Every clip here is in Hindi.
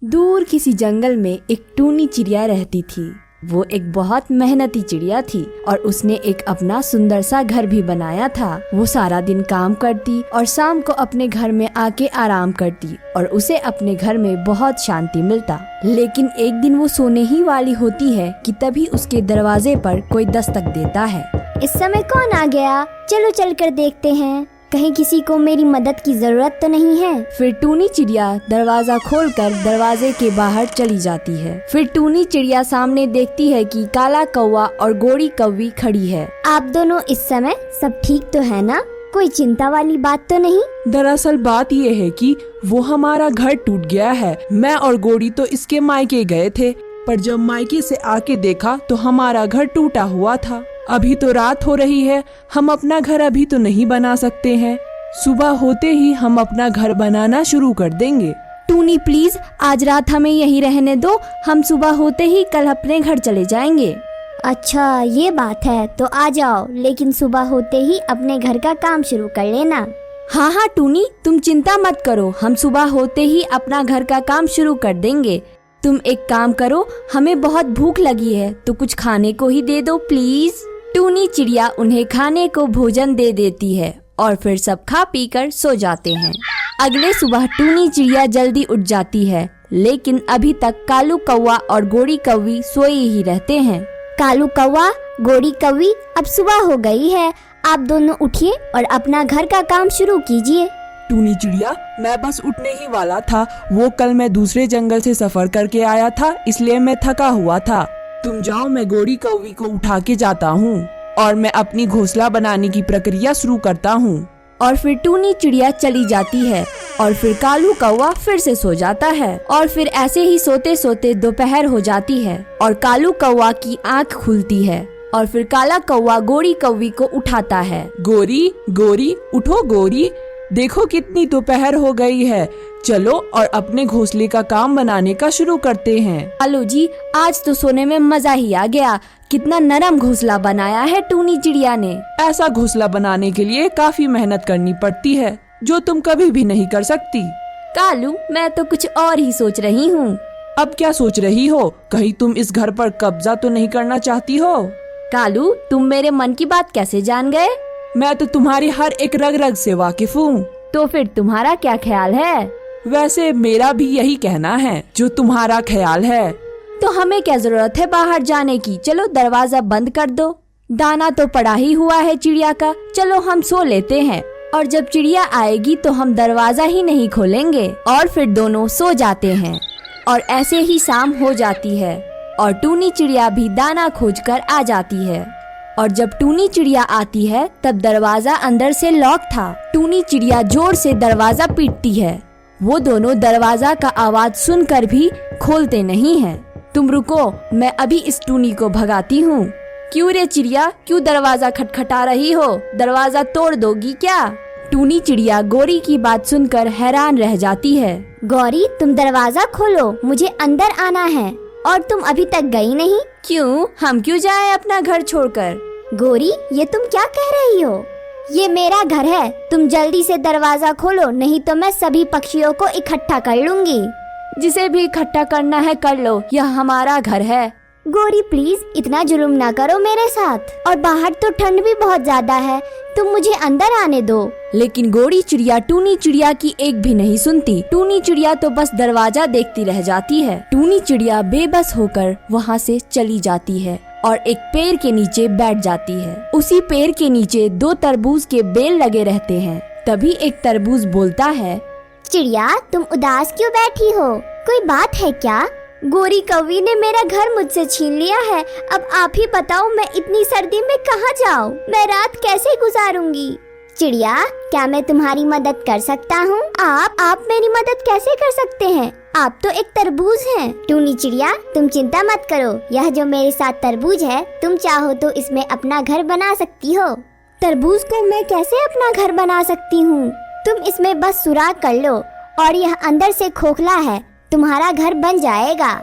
दूर किसी जंगल में एक टूनी चिड़िया रहती थी। वो एक बहुत मेहनती चिड़िया थी और उसने एक अपना सुंदर सा घर भी बनाया था। वो सारा दिन काम करती और शाम को अपने घर में आके आराम करती और उसे अपने घर में बहुत शांति मिलता। लेकिन एक दिन वो सोने ही वाली होती है कि तभी उसके दरवाजे पर कोई दस्तक देता है। इस समय कौन आ गया? चलो चलकर देखते हैं, कहीं किसी को मेरी मदद की जरूरत तो नहीं है। फिर टूनी चिड़िया दरवाजा खोलकर दरवाजे के बाहर चली जाती है। फिर टूनी चिड़िया सामने देखती है कि काला कौवा और गोरी कौवी खड़ी है। आप दोनों इस समय सब ठीक तो है ना? कोई चिंता वाली बात तो नहीं? दरअसल बात ये है कि वो हमारा घर टूट गया है। मैं और गोरी तो इसके मायके गए थे, पर जब मायके से आके देखा तो हमारा घर टूटा हुआ था। अभी तो रात हो रही है, हम अपना घर अभी तो नहीं बना सकते हैं। सुबह होते ही हम अपना घर बनाना शुरू कर देंगे। टूनी प्लीज आज रात हमें यहीं रहने दो, हम सुबह होते ही कल अपने घर चले जाएंगे। अच्छा ये बात है तो आ जाओ, लेकिन सुबह होते ही अपने घर का काम शुरू कर लेना। हाँ हाँ टूनी, तुम चिंता मत करो, हम सुबह होते ही अपना घर का काम शुरू कर देंगे। तुम एक काम करो, हमें बहुत भूख लगी है तो कुछ खाने को ही दे दो प्लीज। टूनी चिड़िया उन्हें खाने को भोजन दे देती है और फिर सब खा पी कर सो जाते हैं। अगले सुबह टूनी चिड़िया जल्दी उठ जाती है, लेकिन अभी तक कालू कौवा और गोरी कौवी सोए ही रहते हैं। कालू कौवा, गोरी कौवी, अब सुबह हो गई है, आप दोनों उठिए और अपना घर का काम शुरू कीजिए। टूनी चिड़िया, मैं बस उठने ही वाला था। वो कल मैं दूसरे जंगल से सफर करके आया था, इसलिए मैं थका हुआ था। तुम जाओ, मैं गोरी कौवी को उठा के जाता हूँ और मैं अपनी घोंसला बनाने की प्रक्रिया शुरू करता हूँ। और फिर टूनी चिड़िया चली जाती है और फिर कालू कौवा फिर से सो जाता है। और फिर ऐसे ही सोते सोते दोपहर हो जाती है और कालू कौवा की आँख खुलती है और फिर काला कौवा गोरी कौवी को उठाता है। गोरी, गोरी, उठो गोरी, देखो कितनी दोपहर हो गई है। चलो और अपने घोंसले का काम बनाने का शुरू करते हैं। कालू जी, आज तो सोने में मजा ही आ गया। कितना नरम घोंसला बनाया है टूनी चिड़िया ने। ऐसा घोंसला बनाने के लिए काफी मेहनत करनी पड़ती है, जो तुम कभी भी नहीं कर सकती। कालू, मैं तो कुछ और ही सोच रही हूँ। अब क्या सोच रही हो? कहीं तुम इस घर पर कब्जा तो नहीं करना चाहती हो? कालू, तुम मेरे मन की बात कैसे जान गए? मैं तो तुम्हारी हर एक रग रग से वाकिफ हूँ। तो फिर तुम्हारा क्या ख्याल है? वैसे मेरा भी यही कहना है जो तुम्हारा ख्याल है। तो हमें क्या जरूरत है बाहर जाने की? चलो दरवाजा बंद कर दो। दाना तो पड़ा ही हुआ है चिड़िया का, चलो हम सो लेते हैं और जब चिड़िया आएगी तो हम दरवाजा ही नहीं खोलेंगे। और फिर दोनों सो जाते हैं और ऐसे ही शाम हो जाती है और टूनी चिड़िया भी दाना खोजकर आ जाती है। और जब टूनी चिड़िया आती है तब दरवाजा अंदर से लॉक था। टूनी चिड़िया जोर से दरवाजा पीटती है। वो दोनों दरवाजा का आवाज सुनकर भी खोलते नहीं हैं। तुम रुको, मैं अभी इस टूनी को भगाती हूँ। क्यों रे चिड़िया, क्यों दरवाजा खटखटा रही हो? दरवाजा तोड़ दोगी क्या? टूनी चिड़िया गोरी की बात सुनकर हैरान रह जाती है। गौरी, तुम दरवाजा खोलो, मुझे अंदर आना है। और तुम अभी तक गई नहीं? क्यों, हम क्यों जाएं अपना घर छोड़कर? गोरी, ये तुम क्या कह रही हो? ये मेरा घर है, तुम जल्दी से दरवाजा खोलो, नहीं तो मैं सभी पक्षियों को इकट्ठा कर लूंगी। जिसे भी इकट्ठा करना है कर लो, यह हमारा घर है। गोरी प्लीज इतना जुल्म ना करो मेरे साथ, और बाहर तो ठंड भी बहुत ज्यादा है, तुम मुझे अंदर आने दो। लेकिन गोरी चिड़िया टूनी चिड़िया की एक भी नहीं सुनती। टूनी चिड़िया तो बस दरवाजा देखती रह जाती है। टूनी चिड़िया बेबस होकर वहाँ से चली जाती है और एक पेड़ के नीचे बैठ जाती है। उसी पेड़ के नीचे दो तरबूज के बेल लगे रहते हैं। तभी एक तरबूज बोलता है, चिड़िया तुम उदास क्यों बैठी हो? कोई बात है क्या? गोरी कौवी ने मेरा घर मुझसे छीन लिया है, अब आप ही बताओ मैं इतनी सर्दी में कहाँ जाऊँ? मैं रात कैसे गुजारूंगी? चिड़िया, क्या मैं तुम्हारी मदद कर सकता हूँ? आप मेरी मदद कैसे कर सकते हैं? आप तो एक तरबूज हैं। टूनी चिड़िया, तुम चिंता मत करो, यह जो मेरे साथ तरबूज है, तुम चाहो तो इसमें अपना घर बना सकती हो। तरबूज को मैं कैसे अपना घर बना सकती हूँ? तुम इसमें बस सुराख कर लो और यह अंदर से खोखला है, तुम्हारा घर बन जाएगा।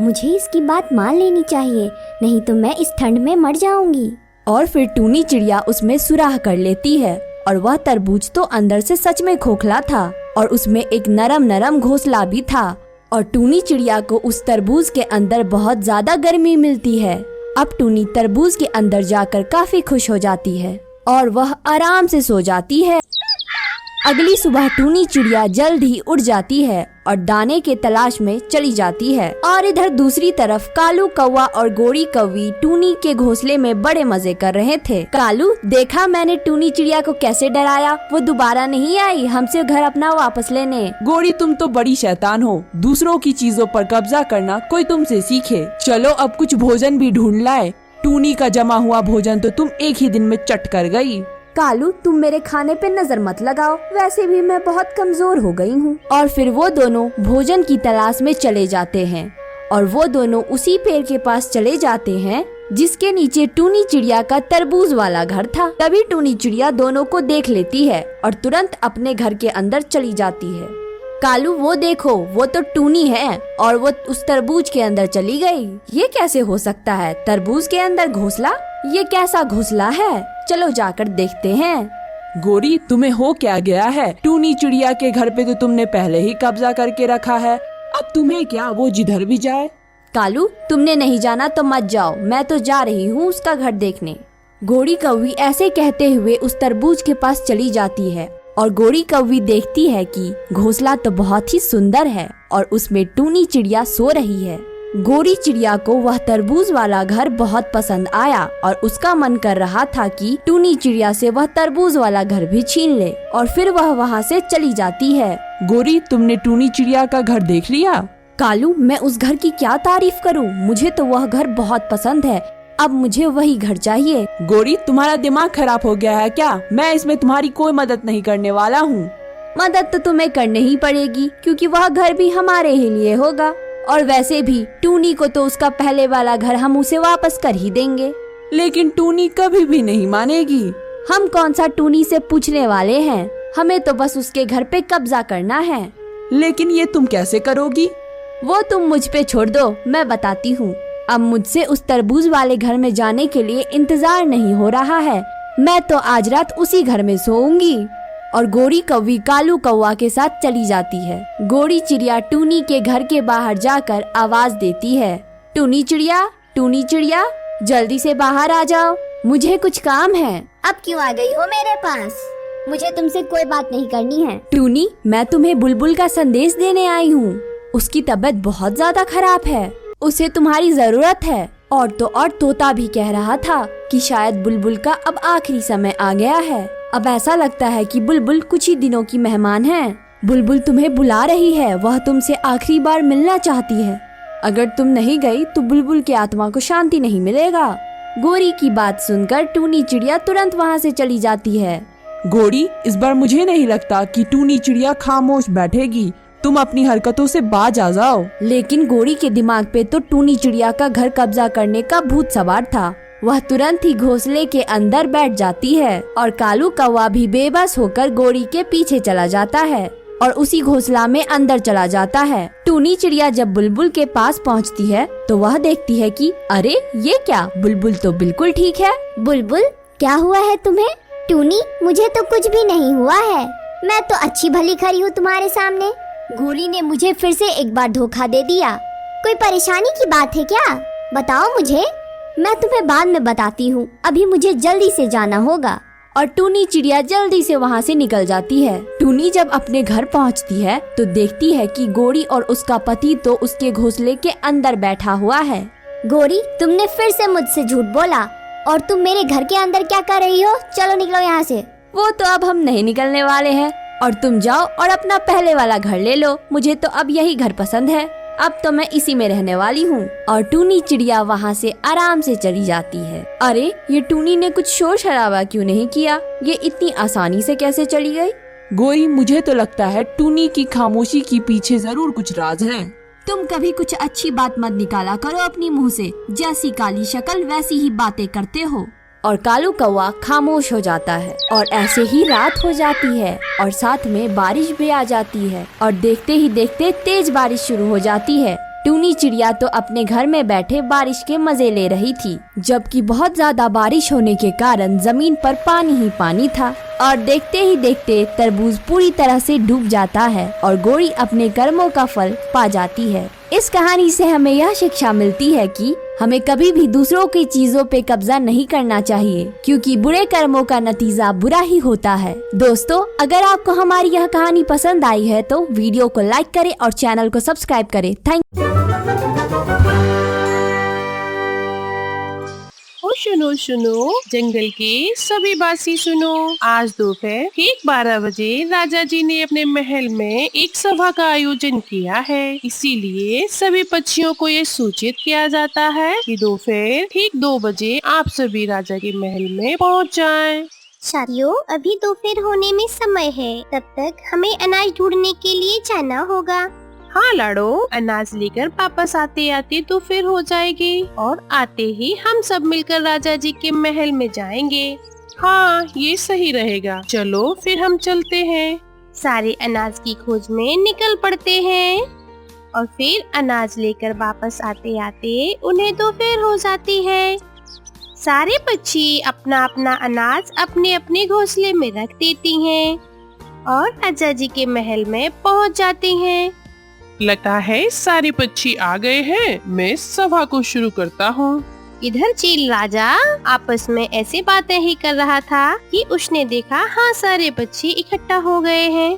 मुझे इसकी बात मान लेनी चाहिए, नहीं तो मैं इस ठंड में मर जाऊंगी। और फिर टूनी चिड़िया उसमें सुराख कर लेती है और वह तरबूज तो अंदर से सच में खोखला था और उसमें एक नरम नरम घोंसला भी था। और टूनी चिड़िया को उस तरबूज के अंदर बहुत ज्यादा गर्मी मिलती है। अब टूनी तरबूज के अंदर जाकर काफी खुश हो जाती है और वह आराम से सो जाती है। अगली सुबह टूनी चिड़िया जल्द ही उड़ जाती है और दाने के तलाश में चली जाती है। और इधर दूसरी तरफ कालू कौवा और गोरी कौवी टूनी के घोंसले में बड़े मजे कर रहे थे। कालू, देखा मैंने टूनी चिड़िया को कैसे डराया, वो दोबारा नहीं आई हमसे घर अपना वापस लेने। गोरी, तुम तो बड़ी शैतान हो, दूसरों की चीजों पर कब्जा करना कोई तुमसे सीखे। चलो अब कुछ भोजन भी ढूंढ लाए, टूनी का जमा हुआ भोजन तो तुम एक ही दिन में चट कर गई। कालू, तुम मेरे खाने पे नजर मत लगाओ, वैसे भी मैं बहुत कमजोर हो गई हूँ। और फिर वो दोनों भोजन की तलाश में चले जाते हैं और वो दोनों उसी पेड़ के पास चले जाते हैं जिसके नीचे टूनी चिड़िया का तरबूज वाला घर था। तभी टूनी चिड़िया दोनों को देख लेती है और तुरंत अपने घर के अंदर चली जाती है। कालू, वो देखो, वो तो टूनी है और वो उस तरबूज के अंदर चली गई। ये कैसे हो सकता है? तरबूज के अंदर घोंसला? ये कैसा घोंसला है? चलो जाकर देखते हैं। गोरी, तुम्हें हो क्या गया है? टूनी चिड़िया के घर पे तो तुमने पहले ही कब्जा करके रखा है, अब तुम्हें क्या वो जिधर भी जाए। कालू, तुमने नहीं जाना तो मत जाओ, मैं तो जा रही हूँ उसका घर देखने। गोरी कौवी ऐसे कहते हुए उस तरबूज के पास चली जाती है और गोरी कौवी देखती है कि घोंसला तो बहुत ही सुंदर है और उसमें टूनी चिड़िया सो रही है। गोरी चिड़िया को वह तरबूज वाला घर बहुत पसंद आया और उसका मन कर रहा था कि टूनी चिड़िया से वह तरबूज वाला घर भी छीन ले और फिर वह वहाँ से चली जाती है। गोरी, तुमने टूनी चिड़िया का घर देख लिया? कालू, मैं उस घर की क्या तारीफ करूँ, मुझे तो वह घर बहुत पसंद है, अब मुझे वही घर चाहिए। गोरी, तुम्हारा दिमाग खराब हो गया है क्या? मैं इसमें तुम्हारी कोई मदद नहीं करने वाला हूँ। मदद तो तुम्हें करनी ही पड़ेगी क्योंकि वह घर भी हमारे ही लिए होगा और वैसे भी टूनी को तो उसका पहले वाला घर हम उसे वापस कर ही देंगे। लेकिन टूनी कभी भी नहीं मानेगी। हम कौन सा टूनी से पूछने वाले हैं, हमें तो बस उसके घर पे कब्जा करना है। लेकिन ये तुम कैसे करोगी? वो तुम मुझ पे छोड़ दो, मैं बताती हूँ। अब मुझसे उस तरबूज वाले घर में जाने के लिए इंतजार नहीं हो रहा है, मैं तो आज रात उसी घर में सोऊंगी। और गोरी कौवी कालू कौवा के साथ चली जाती है। गोरी चिड़िया टूनी के घर के बाहर जाकर आवाज देती है, टूनी चिड़िया, टूनी चिड़िया, जल्दी से बाहर आ जाओ, मुझे कुछ काम है। अब क्यों आ गई हो मेरे पास? मुझे तुमसे कोई बात नहीं करनी है। टूनी, मैं तुम्हें बुलबुल का संदेश देने आई हूँ, उसकी तबीयत बहुत ज्यादा खराब है, उसे तुम्हारी जरूरत है। और तो और तोता भी कह रहा था कि शायद बुलबुल का अब आखिरी समय आ गया है। अब ऐसा लगता है कि बुलबुल कुछ ही दिनों की मेहमान है। बुलबुल तुम्हें बुला रही है, वह तुमसे आखिरी बार मिलना चाहती है। अगर तुम नहीं गई तो बुलबुल की आत्मा को शांति नहीं मिलेगा। गोरी की बात सुनकर टूनी चिड़िया तुरंत वहाँ से चली जाती है। गोरी, इस बार मुझे नहीं लगता कि टूनी चिड़िया खामोश बैठेगी, तुम अपनी हरकतों से बाज आ जाओ। लेकिन गोरी के दिमाग पे तो टूनी चिड़िया का घर कब्जा करने का भूत सवार था। वह तुरंत ही घोंसले के अंदर बैठ जाती है और कालू कौवा भी बेबस होकर गोरी के पीछे चला जाता है और उसी घोंसला में अंदर चला जाता है। टूनी चिड़िया जब बुलबुल के पास पहुंचती है तो वह देखती है कि अरे ये क्या, बुलबुल तो बिल्कुल ठीक है। बुलबुल, क्या हुआ है तुम्हें? टूनी, मुझे तो कुछ भी नहीं हुआ है, मैं तो अच्छी भली खड़ी हूँ तुम्हारे सामने। गोरी ने मुझे फिर से एक बार धोखा दे दिया। कोई परेशानी की बात है क्या? बताओ मुझे, मैं तुम्हें बाद में बताती हूँ, अभी मुझे जल्दी से जाना होगा। और टूनी चिड़िया जल्दी से वहाँ से निकल जाती है। टूनी जब अपने घर पहुँचती है तो देखती है कि गोरी और उसका पति तो उसके घोंसले के अंदर बैठा हुआ है। गोरी, तुमने फिर से मुझसे झूठ बोला और तुम मेरे घर के अंदर क्या कर रही हो? चलो निकलो यहाँ से। वो तो अब हम नहीं निकलने वाले हैं और तुम जाओ और अपना पहले वाला घर ले लो, मुझे तो अब यही घर पसंद है, अब तो मैं इसी में रहने वाली हूँ। और टूनी चिड़िया वहाँ से आराम से चली जाती है। अरे, ये टूनी ने कुछ शोर शराबा क्यों नहीं किया, ये इतनी आसानी से कैसे चली गई? गोरी, मुझे तो लगता है टूनी की खामोशी के पीछे जरूर कुछ राज है। तुम कभी कुछ अच्छी बात मत निकाला करो अपनी मुँह से, जैसी काली शक्ल वैसी ही बातें करते हो। और कालू कौवा खामोश हो जाता है और ऐसे ही रात हो जाती है और साथ में बारिश भी आ जाती है और देखते ही देखते तेज बारिश शुरू हो जाती है। टूनी चिड़िया तो अपने घर में बैठे बारिश के मजे ले रही थी, जबकि बहुत ज्यादा बारिश होने के कारण जमीन पर पानी ही पानी था और देखते ही देखते तरबूज पूरी तरह से डूब जाता है और गौरी अपने कर्मों का फल पा जाती है। इस कहानी से हमें यह शिक्षा मिलती है कि हमें कभी भी दूसरों की चीजों पे कब्जा नहीं करना चाहिए, क्योंकि बुरे कर्मों का नतीजा बुरा ही होता है। दोस्तों, अगर आपको हमारी यह कहानी पसंद आई है तो वीडियो को लाइक करें और चैनल को सब्सक्राइब करें। थैंक सुनो सुनो जंगल के सभी बासी सुनो। आज दोपहर ठीक 12 बजे राजा जी ने अपने महल में एक सभा का आयोजन किया है। इसीलिए सभी पक्षियों को ये सूचित किया जाता है कि दोपहर ठीक 2 बजे आप सभी राजा के महल में पहुंच जाएं। साथियों, अभी दोपहर होने में समय है, तब तक हमें अनाज ढूंढने के लिए जाना होगा। हाँ लाडो, अनाज लेकर वापस आते आते तो फिर हो जाएगी और आते ही हम सब मिलकर राजा जी के महल में जाएंगे। हाँ, ये सही रहेगा। चलो फिर हम चलते हैं। सारे अनाज की खोज में निकल पड़ते हैं और फिर अनाज लेकर वापस आते आते उन्हें दोपहर हो जाती है। सारे पक्षी अपना अपना अनाज अपने अपने घोंसले में रख देती हैं और राजा जी के महल में पहुंच जाते हैं। लगता है सारे पक्षी आ गए हैं। मैं सभा को शुरू करता हूँ। इधर चील राजा आपस में ऐसे बातें ही कर रहा था कि उसने देखा हाँ सारे पक्षी इकट्ठा हो गए हैं।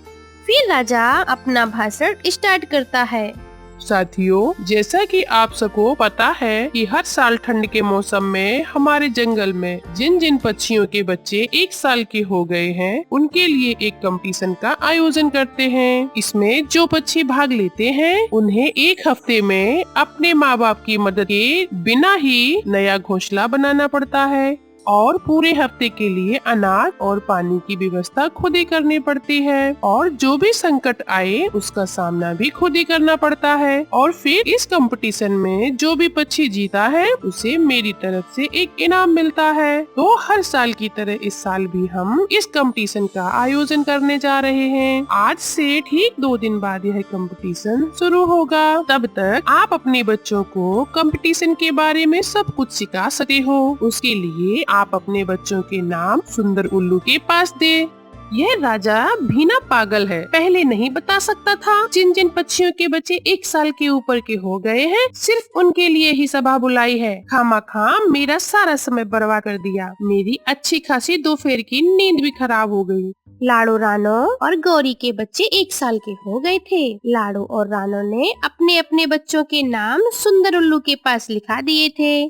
फिर राजा अपना भाषण स्टार्ट करता है। साथियों, जैसा कि आप सबको पता है कि हर साल ठंड के मौसम में हमारे जंगल में जिन जिन पक्षियों के बच्चे 1 साल के हो गए हैं, उनके लिए एक कंपटीशन का आयोजन करते हैं। इसमें जो पक्षी भाग लेते हैं उन्हें 1 हफ्ते में अपने माँ बाप की मदद के बिना ही नया घोंसला बनाना पड़ता है और पूरे हफ्ते के लिए अनाज और पानी की व्यवस्था खुद ही करनी पड़ती है और जो भी संकट आए उसका सामना भी खुद ही करना पड़ता है। और फिर इस कंपटीशन में जो भी पक्षी जीता है उसे मेरी तरफ से एक इनाम मिलता है। तो हर साल की तरह इस साल भी हम इस कंपटीशन का आयोजन करने जा रहे हैं। आज से ठीक 2 दिन बाद यह कंपटीशन शुरू होगा। तब तक आप अपने बच्चों को कंपटीशन के बारे में सब कुछ सिखा सकते हो। उसके लिए आप अपने बच्चों के नाम सुंदर उल्लू के पास दे। यह राजा भीना पागल है, पहले नहीं बता सकता था जिन जिन पक्षियों के बच्चे 1 साल के ऊपर के हो गए हैं सिर्फ उनके लिए ही सभा बुलाई है। खामखा मेरा सारा समय बर्बाद कर दिया। मेरी अच्छी खासी दोपहर की नींद भी खराब हो गई। लाडो, रानो और गौरी के बच्चे 1 साल के हो गए थे। लाडो और रानो ने अपने अपने बच्चों के नाम सुंदर उल्लू के पास लिखा दिए थे,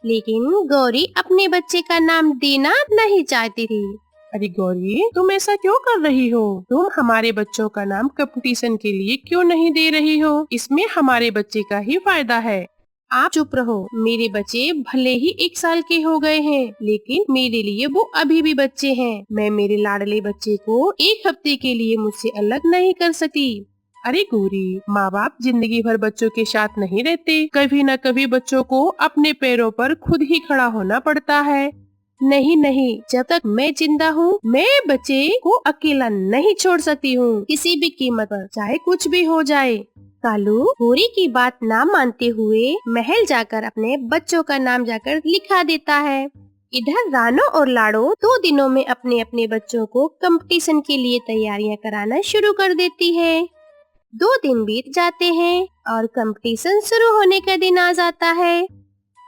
लेकिन गौरी अपने बच्चे का नाम देना नहीं चाहती थी। अरे गौरी, तुम ऐसा क्यों कर रही हो? तुम हमारे बच्चों का नाम कंपटीशन के लिए क्यों नहीं दे रही हो? इसमें हमारे बच्चे का ही फायदा है। आप चुप रहो। मेरे बच्चे भले ही 1 साल के हो गए हैं, लेकिन मेरे लिए वो अभी भी बच्चे हैं। मैं मेरे लाडले बच्चे को 1 हफ्ते के लिए मुझसे अलग नहीं कर सकती। अरे गौरी, माँ बाप जिंदगी भर बच्चों के साथ नहीं रहते। कभी न कभी बच्चों को अपने पैरों पर खुद ही खड़ा होना पड़ता है। नहीं नहीं, जब तक मैं जिंदा हूँ मैं बच्चे को अकेला नहीं छोड़ सकती हूँ, किसी भी कीमत पर, चाहे कुछ भी हो जाए। कालू गौरी की बात ना मानते हुए महल जाकर अपने बच्चों का नाम जाकर लिखा देता है। इधर रानो और लाडो 2 दिनों में अपने अपने बच्चों को कंपटीशन के लिए तैयारियां कराना शुरू कर देती है। 2 दिन बीत जाते हैं और कंपटीशन शुरू होने का दिन आ जाता है।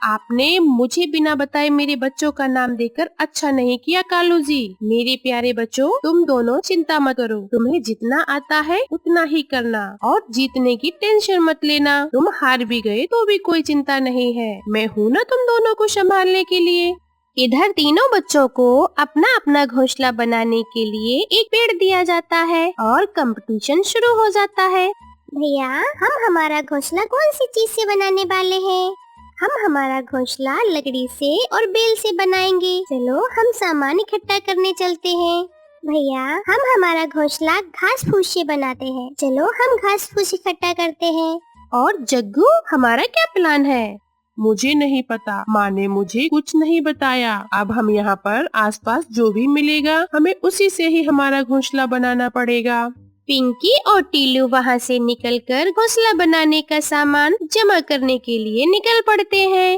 आपने मुझे बिना बताए मेरे बच्चों का नाम देकर अच्छा नहीं किया कालू जी। मेरे प्यारे बच्चों, तुम दोनों चिंता मत करो। तुम्हें जितना आता है उतना ही करना और जीतने की टेंशन मत लेना। तुम हार भी गए तो भी कोई चिंता नहीं है, मैं हूँ ना तुम दोनों को संभालने के लिए। इधर तीनों बच्चों को अपना अपना घोंसला बनाने के लिए एक पेड़ दिया जाता है और कंपटीशन शुरू हो जाता है। भैया, हम हमारा घोंसला कौन सी चीज से बनाने वाले हैं? हम हमारा घोंसला लकड़ी से और बेल से बनाएंगे। चलो हम सामान इकट्ठा करने चलते हैं। भैया, हम हमारा घोंसला घास फूस से बनाते हैं। चलो हम घास फूस इकट्ठा करते हैं। और जग्गू, हमारा क्या प्लान है? मुझे नहीं पता, माँ ने मुझे कुछ नहीं बताया। अब हम यहाँ पर आसपास जो भी मिलेगा हमें उसी से ही हमारा घोंसला बनाना पड़ेगा। पिंकी और टीलू वहाँ से निकलकर घोंसला बनाने का सामान जमा करने के लिए निकल पड़ते हैं।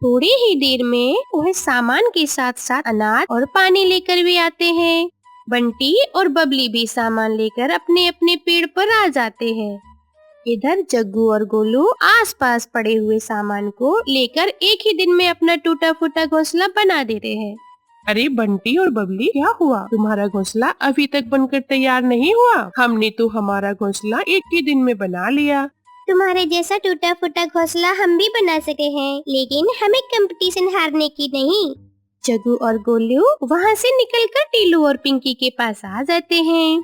थोड़ी ही देर में वह सामान के साथ साथ अनाज और पानी लेकर भी आते हैं। बंटी और बबली भी सामान लेकर अपने अपने पेड़ पर आ जाते हैं। इधर जग्गू और गोलू आसपास पड़े हुए सामान को लेकर एक ही दिन में अपना टूटा फूटा घोंसला बना देते हैं। अरे बंटी और बबली, क्या हुआ? तुम्हारा घोंसला अभी तक बनकर तैयार नहीं हुआ? हमने तो हमारा घोंसला एक ही दिन में बना लिया। तुम्हारे जैसा टूटा फूटा घोंसला हम भी बना सके हैं, लेकिन हमें कंपटीशन हारने की नहीं। जग्गू और गोलू वहाँ से निकलकर टीलू और पिंकी के पास आ जाते हैं।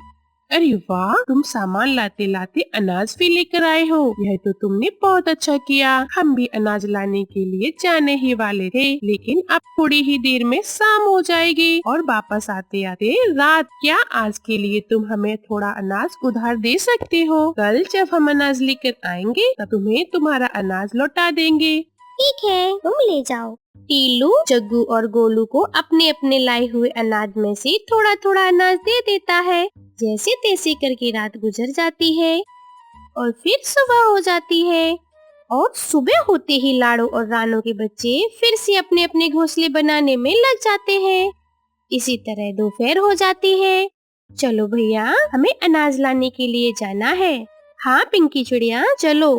अरे वाह, तुम सामान लाते लाते अनाज भी लेकर आए हो। यह तो तुमने बहुत अच्छा किया। हम भी अनाज लाने के लिए जाने ही वाले थे, लेकिन अब थोड़ी ही देर में शाम हो जाएगी और वापस आते आते रात। क्या आज के लिए तुम हमें थोड़ा अनाज उधार दे सकते हो? कल जब हम अनाज लेकर आएंगे तब तुम्हें तुम्हारा अनाज लौटा देंगे। ठीक है, तुम ले जाओ। टीलू जग्गू और गोलू को अपने अपने लाए हुए अनाज में से थोड़ा थोड़ा अनाज दे देता है। जैसे तैसे करके रात गुजर जाती है और फिर सुबह हो जाती है। और सुबह होते ही लाड़ो और रानो के बच्चे फिर से अपने अपने घोंसले बनाने में लग जाते हैं। इसी तरह दोपहर हो जाती है। चलो भैया, हमें अनाज लाने के लिए जाना है। हाँ पिंकी चिड़िया, चलो।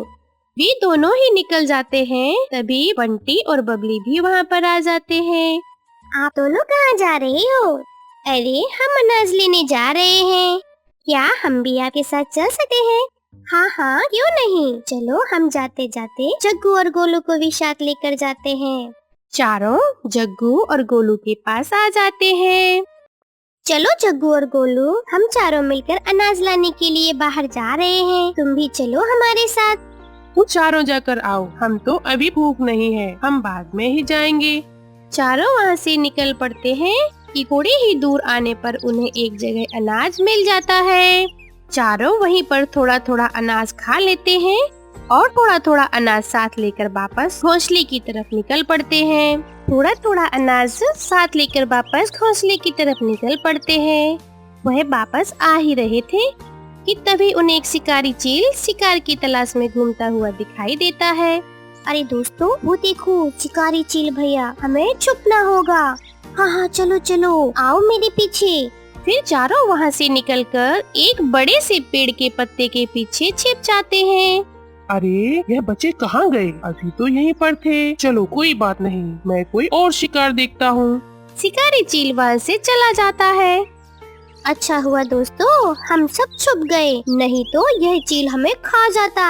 वे दोनों ही निकल जाते हैं। तभी बंटी और बबली भी वहाँ पर आ जाते हैं। आप दोनों कहाँ जा रहे हो? अरे, हम अनाज लेने जा रहे हैं। क्या हम भी आपके साथ चल सकते हैं? हाँ हाँ, क्यों नहीं। चलो, हम जाते जाते जग्गू और गोलू को भी साथ लेकर जाते हैं। चारों जग्गू और गोलू के पास आ जाते हैं। चलो जग्गू और गोलू, हम चारों मिलकर अनाज लाने के लिए बाहर जा रहे हैं। तुम भी चलो हमारे साथ। तुम चारों जाकर आओ, हम तो अभी भूख नहीं है, हम बाद में ही जाएंगे। चारों वहाँ से निकल पड़ते हैं कि थोड़ी ही दूर आने पर उन्हें एक जगह अनाज मिल जाता है। चारों वहीं पर थोड़ा थोड़ा अनाज खा लेते हैं और थोड़ा थोड़ा अनाज साथ लेकर वापस घोंसले की तरफ निकल पड़ते हैं। थोड़ा थोड़ा अनाज साथ लेकर वापस घोंसले की तरफ निकल पड़ते हैं। वह वापस आ ही रहे थे कि तभी उन्हें एक शिकारी चील शिकार की तलाश में घूमता हुआ दिखाई देता है। अरे दोस्तों, वो देखो शिकारी चील भैया, हमें छुपना होगा। हाँ हाँ, चलो चलो, आओ मेरे पीछे। फिर चारों वहाँ से निकलकर एक बड़े से पेड़ के पत्ते के पीछे छिप जाते हैं। अरे, यह बच्चे कहाँ गए? अभी तो यहीं पर थे। चलो कोई बात नहीं, मैं कोई और शिकार देखता हूँ। शिकारी चील वहाँ से चला जाता है। अच्छा हुआ दोस्तों, हम सब छुप गए, नहीं तो यह चील हमें खा जाता।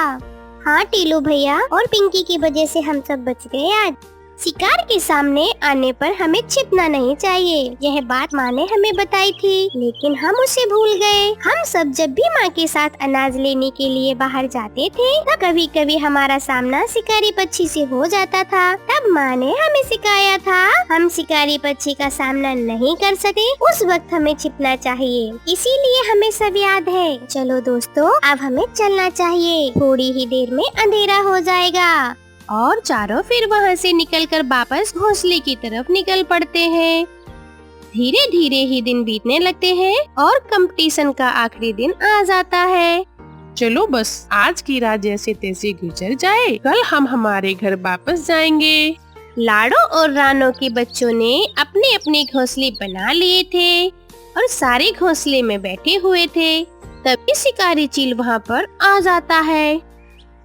हाँ टीलू भैया और पिंकी की वजह से हम सब बच गए आज। शिकार के सामने आने पर हमें छिपना नहीं चाहिए, यह बात माँ ने हमें बताई थी, लेकिन हम उसे भूल गए। हम सब जब भी माँ के साथ अनाज लेने के लिए बाहर जाते थे, तब कभी कभी हमारा सामना शिकारी पक्षी से हो जाता था। तब माँ ने हमें सिखाया था, हम शिकारी पक्षी का सामना नहीं कर सके उस वक्त हमें छिपना चाहिए, इसीलिए हमें सब याद है। चलो दोस्तों, अब हमें चलना चाहिए, थोड़ी ही देर में अंधेरा हो जाएगा। और चारों फिर वहाँ से निकलकर वापस घोंसले की तरफ निकल पड़ते हैं। धीरे धीरे ही दिन बीतने लगते हैं और कंपटीशन का आखिरी दिन आ जाता है। चलो बस आज की रात जैसे तैसे गुजर जाए, कल हम हमारे घर वापस जाएंगे। लाड़ो और रानो के बच्चों ने अपने अपने घोंसले बना लिए थे और सारे घोंसले में बैठे हुए थे। तभी शिकारी चील वहाँ पर आ जाता है।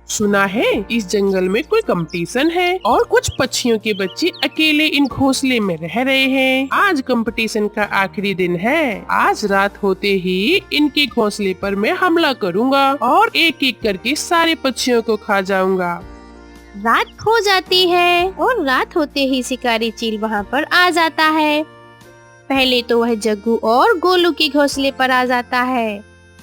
सुना है इस जंगल में कोई कंपटीशन है और कुछ पक्षियों के बच्चे अकेले इन घोंसले में रह रहे हैं। आज कंपटीशन का आखिरी दिन है। आज रात होते ही इनके घोंसले पर मैं हमला करूंगा और एक एक करके सारे पक्षियों को खा जाऊंगा। रात हो जाती है और रात होते ही शिकारी चील वहाँ पर आ जाता है। पहले तो वह जग्गू और गोलू के घोंसले पर आ जाता है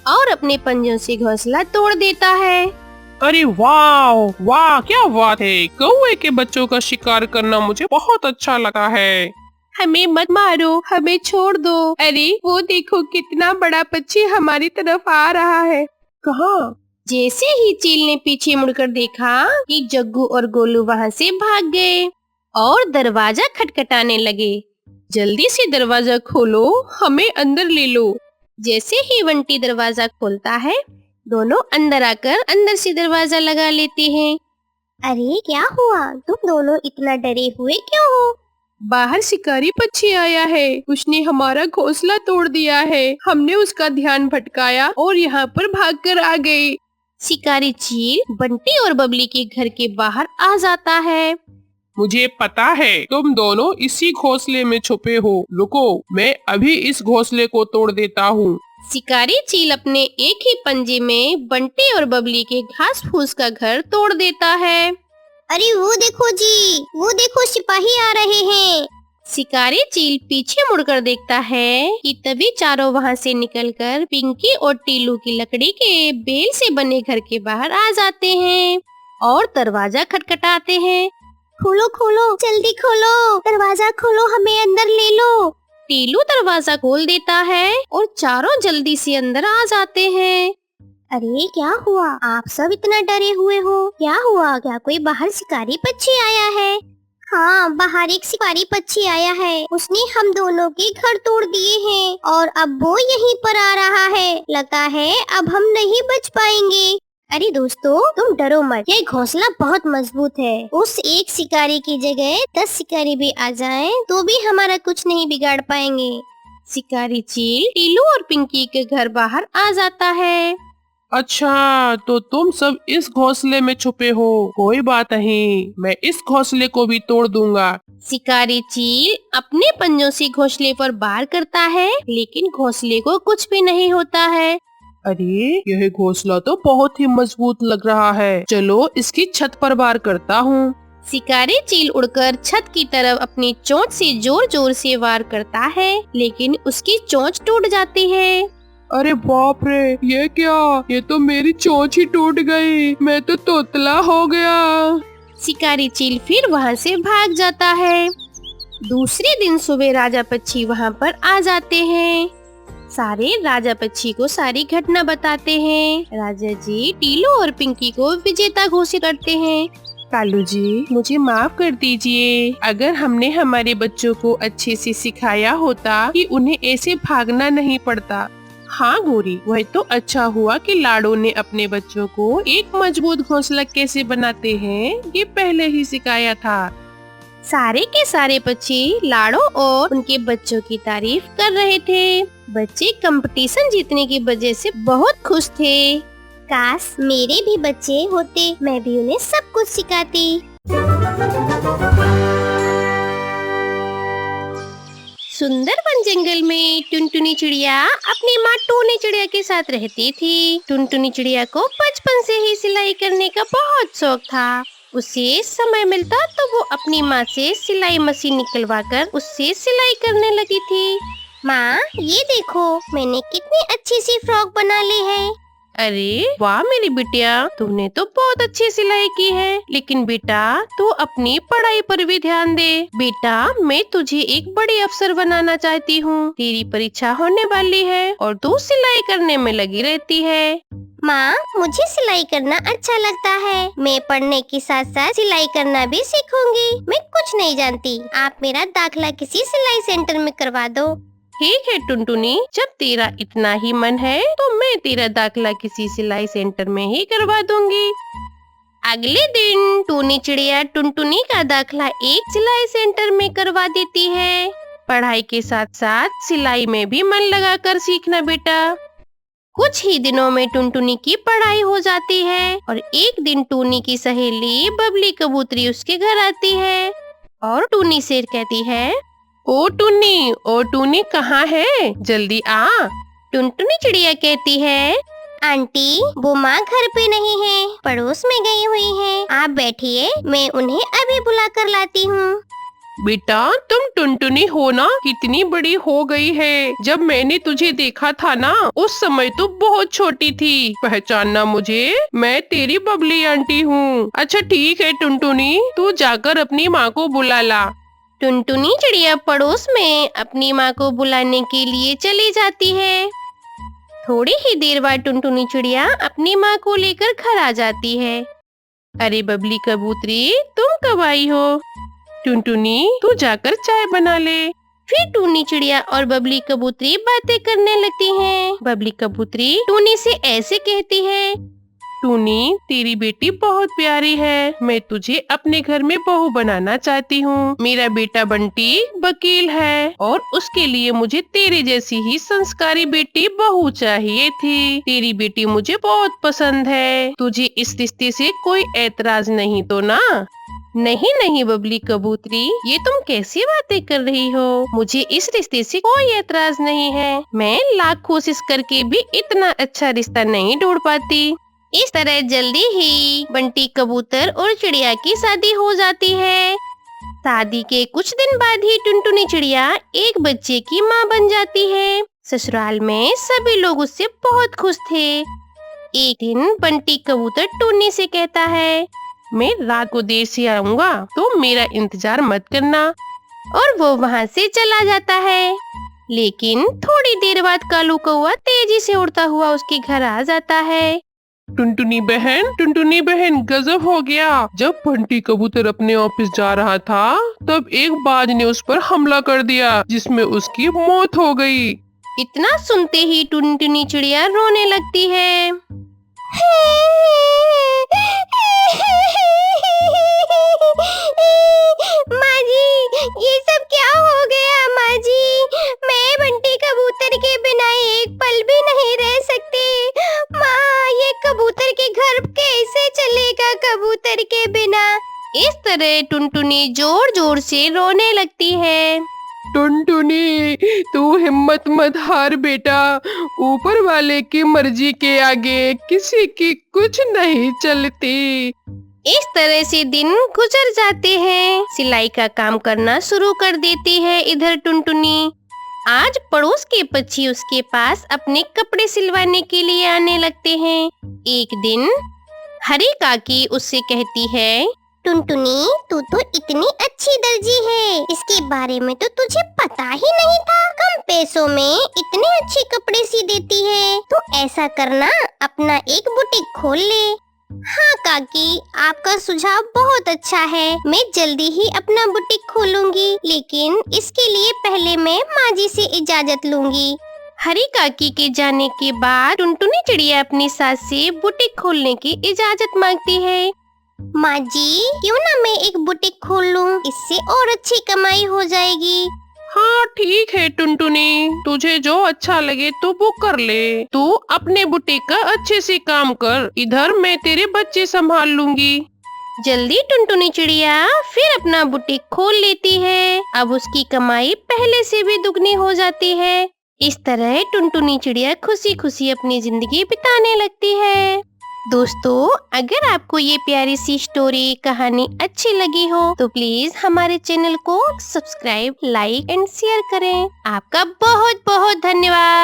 और अपने पंजों से घोंसला तोड़ देता है। अरे वाह वाह, क्या बात है। कौवे के बच्चों का शिकार करना मुझे बहुत अच्छा लगा है। हमें मत मारो, हमें छोड़ दो। अरे वो देखो कितना बड़ा पक्षी हमारी तरफ आ रहा है। कहाँ? जैसे ही चील ने पीछे मुड़कर देखा कि जग्गू और गोलू वहाँ से भाग गए और दरवाजा खटखटाने लगे। जल्दी से दरवाजा खोलो, हमें अंदर ले लो। जैसे ही बंटी दरवाजा खोलता है, दोनों अंदर आकर अंदर से दरवाजा लगा लेते हैं। अरे क्या हुआ, तुम दोनों इतना डरे हुए क्यों हो? बाहर शिकारी पक्षी आया है। उसने हमारा घोंसला तोड़ दिया है। हमने उसका ध्यान भटकाया और यहाँ पर भागकर आ गए। शिकारी चील बंटी और बबली के घर के बाहर आ जाता है। मुझे पता है तुम दोनों इसी घोंसले में छुपे हो। रुको, मैं अभी इस घोंसले को तोड़ देता हूँ। शिकारी चील अपने एक ही पंजे में बंटी और बबली के घास फूस का घर तोड़ देता है। अरे वो देखो जी, वो देखो सिपाही आ रहे हैं। शिकारी चील पीछे मुड़कर देखता है कि तभी चारों वहाँ से निकलकर पिंकी और टीलू की लकड़ी के बेल से बने घर के बाहर आ जाते हैं और दरवाजा खटखटाते हैं। खोलो खोलो, जल्दी खोलो, दरवाजा खोलो, हमें अंदर ले लो। टीलू दरवाजा खोल देता है और चारों जल्दी से अंदर आ जाते हैं। अरे क्या हुआ, आप सब इतना डरे हुए हो? क्या हुआ? क्या कोई बाहर शिकारी पक्षी आया है? हाँ, बाहर एक शिकारी पक्षी आया है। उसने हम दोनों के घर तोड़ दिए हैं और अब वो यहीं पर आ रहा है। लगता है अब हम नहीं बच पाएंगे। अरे दोस्तों, तुम डरो मत, ये घोंसला बहुत मजबूत है। उस एक शिकारी की जगह 10 शिकारी भी आ जाएं तो भी हमारा कुछ नहीं बिगाड़ पाएंगे। शिकारी चील टीलू और पिंकी के घर बाहर आ जाता है। अच्छा, तो तुम सब इस घोंसले में छुपे हो। कोई बात नहीं, मैं इस घोंसले को भी तोड़ दूंगा। शिकारी चील अपने पंजों से घोंसले पर वार करता है, लेकिन घोंसले को कुछ भी नहीं होता है। अरे, यह घोंसला तो बहुत ही मजबूत लग रहा है। चलो इसकी छत पर वार करता हूँ। शिकारी चील उड़कर छत की तरफ अपनी चोंच से जोर जोर से वार करता है, लेकिन उसकी चोंच टूट जाती है। अरे बाप रे, ये क्या? ये तो मेरी चोंच ही टूट गई। मैं तो तोतला हो गया। शिकारी चील फिर वहाँ से भाग जाता है। दूसरे दिन सुबह राजा पक्षी वहाँ पर आ जाते हैं। सारे राजा पक्षी को सारी घटना बताते हैं। राजा जी टीलू और पिंकी को विजेता घोषित करते हैं। कालू जी, मुझे माफ कर दीजिए। अगर हमने हमारे बच्चों को अच्छे से सिखाया होता कि उन्हें ऐसे भागना नहीं पड़ता। हाँ गोरी, वह तो अच्छा हुआ कि लाडो ने अपने बच्चों को एक मजबूत घोंसला कैसे बनाते हैं ये पहले ही सिखाया था। सारे के सारे पक्षी लाडो और उनके बच्चों की तारीफ कर रहे थे। बच्चे कंपटीशन जीतने की वजह से बहुत खुश थे। काश मेरे भी बच्चे होते, मैं भी उन्हें सब कुछ सिखाती। सुंदरवन जंगल में टुनटुनी चिड़िया अपनी माँ टूनी चिड़िया के साथ रहती थी। टुनटुनी चिड़िया को बचपन से ही सिलाई करने का बहुत शौक था। उसे समय मिलता तो वो अपनी माँ से सिलाई मशीन निकलवा कर उससे सिलाई करने लगी थी। माँ, ये देखो, मैंने कितनी अच्छी सी फ्रॉक बना ली है। अरे वाह मेरी बिटिया, तूने तो बहुत अच्छी सिलाई की है। लेकिन बेटा, तू अपनी पढ़ाई पर भी ध्यान दे। बेटा, मैं तुझे एक बड़ी अफसर बनाना चाहती हूँ। तेरी परीक्षा होने वाली है और तू सिलाई करने में लगी रहती है। माँ, मुझे सिलाई करना अच्छा लगता है। मैं पढ़ने के साथ साथ सिलाई करना भी सीखूंगी। मैं कुछ नहीं जानती। आप मेरा दाखिला किसी सिलाई सेंटर में करवा दो। ठीक है टुनटुनी, जब तेरा इतना ही मन है तो मैं तेरा दाखिला किसी सिलाई सेंटर में ही करवा दूंगी। अगले दिन टूनी चिड़िया टुनटुनी का दाखिला एक सिलाई सेंटर में करवा देती है। पढ़ाई के साथ साथ सिलाई में भी मन लगाकर सीखना बेटा। कुछ ही दिनों में टुनटुनी की पढ़ाई हो जाती है और एक दिन टूनी की सहेली बबली कबूतरी उसके घर आती है और टूनी से कहती है, ओ टूनी कहाँ है? जल्दी आ। टुनटुनी चिड़िया कहती है, आंटी, वो माँ घर पे नहीं है, पड़ोस में गई हुई है। आप बैठिए, मैं उन्हें अभी बुला कर लाती हूँ। बेटा, तुम टुनटुनी हो ना? कितनी बड़ी हो गई है। जब मैंने तुझे देखा था ना, उस समय तो बहुत छोटी थी। पहचानना मुझे? मैं तेरी बबली आंटी हूँ। अच्छा ठीक है टुनटुनी, तू जाकर अपनी माँ को बुला ला। टुनटुनी चिड़िया पड़ोस में अपनी माँ को बुलाने के लिए चली जाती है। थोड़ी ही देर बाद टुनटुनी चिड़िया अपनी माँ को लेकर घर आ जाती है। अरे बबली कबूतरी, तुम कब आई हो? टुनटुनी, तू जाकर चाय बना ले। फिर टूनी चिड़िया और बबली कबूतरी बातें करने लगती हैं। बबली कबूतरी टूनी से ऐसे कहती है, टूनी, तेरी बेटी बहुत प्यारी है। मैं तुझे अपने घर में बहू बनाना चाहती हूँ। मेरा बेटा बंटी वकील है और उसके लिए मुझे तेरे जैसी ही संस्कारी बेटी बहू चाहिए थी। तेरी बेटी मुझे बहुत पसंद है। तुझे इस रिश्ते से कोई ऐतराज नहीं तो ना? नहीं नहीं बबली कबूतरी, ये तुम कैसी बातें कर रही हो? मुझे इस रिश्ते से कोई ऐतराज नहीं है। मैं लाख कोशिश करके भी इतना अच्छा रिश्ता नहीं ढूंढ पाती। इस तरह जल्दी ही बंटी कबूतर और चिड़िया की शादी हो जाती है। शादी के कुछ दिन बाद ही टुनटुनी चिड़िया एक बच्चे की माँ बन जाती है। ससुराल में सभी लोग उससे बहुत खुश थे। एक दिन बंटी कबूतर टुन्नी से कहता है, मैं रात को देर से आऊंगा तो मेरा इंतजार मत करना। और वो वहाँ से चला जाता है। लेकिन थोड़ी देर बाद कालू कौवा तेजी से उड़ता हुआ उसके घर आ जाता है। टुनटुनी बहन, गजब हो गया। जब बंटी कबूतर अपने ऑफिस जा रहा था तब एक बाज ने उस पर हमला कर दिया, जिसमें उसकी मौत हो गई। इतना सुनते ही टुनटुनी चिड़िया रोने लगती है। माँ जी, ये सब क्या हो गया? माँ जी, मैं बंटी कबूतर के बिना एक पल भी नहीं रह सकती। माँ, ये कबूतर के घर कैसे चलेगा कबूतर के बिना? इस तरह टुनटुनी जोर जोर से रोने लगती है। टुनटुनी, तू हिम्मत मत हार बेटा। ऊपर वाले की मर्जी के आगे किसी की कुछ नहीं चलती। इस तरह से दिन गुजर जाते हैं। सिलाई का काम करना शुरू कर देती है इधर टुनटुनी। आज पड़ोस के पक्षी उसके पास अपने कपड़े सिलवाने के लिए आने लगते हैं। एक दिन हरी काकी उससे कहती है, टुनटुनी, तू तो इतनी अच्छी दर्जी है, इसके बारे में तो तुझे पता ही नहीं था। कम पैसों में इतने अच्छे कपड़े सी देती है। तो ऐसा करना, अपना एक बुटीक खोल ले। हाँ काकी, आपका सुझाव बहुत अच्छा है। मैं जल्दी ही अपना बुटीक खोलूंगी, लेकिन इसके लिए पहले मैं माँ जी से इजाजत लूंगी। हरी काकी के जाने के बाद टुनटुनी चिड़िया अपनी सास से बुटीक खोलने की इजाजत मांगती है। माँ जी, क्यों ना मैं एक बुटीक खोल लूं? इससे और अच्छी कमाई हो जाएगी। हाँ ठीक है टुनटुनी, तुझे जो अच्छा लगे तो वो कर ले। तू अपने बुटीक का अच्छे से काम कर, इधर मैं तेरे बच्चे संभाल लूंगी। जल्दी टुनटुनी चिड़िया फिर अपना बुटीक खोल लेती है। अब उसकी कमाई पहले से भी दुगनी हो जाती है। इस तरह टुनटुनी चिड़िया खुशी खुशी अपनी जिंदगी बिताने लगती है। दोस्तों, अगर आपको ये प्यारी सी स्टोरी कहानी अच्छी लगी हो तो प्लीज हमारे चैनल को सब्सक्राइब, लाइक एंड शेयर करें। आपका बहुत बहुत धन्यवाद।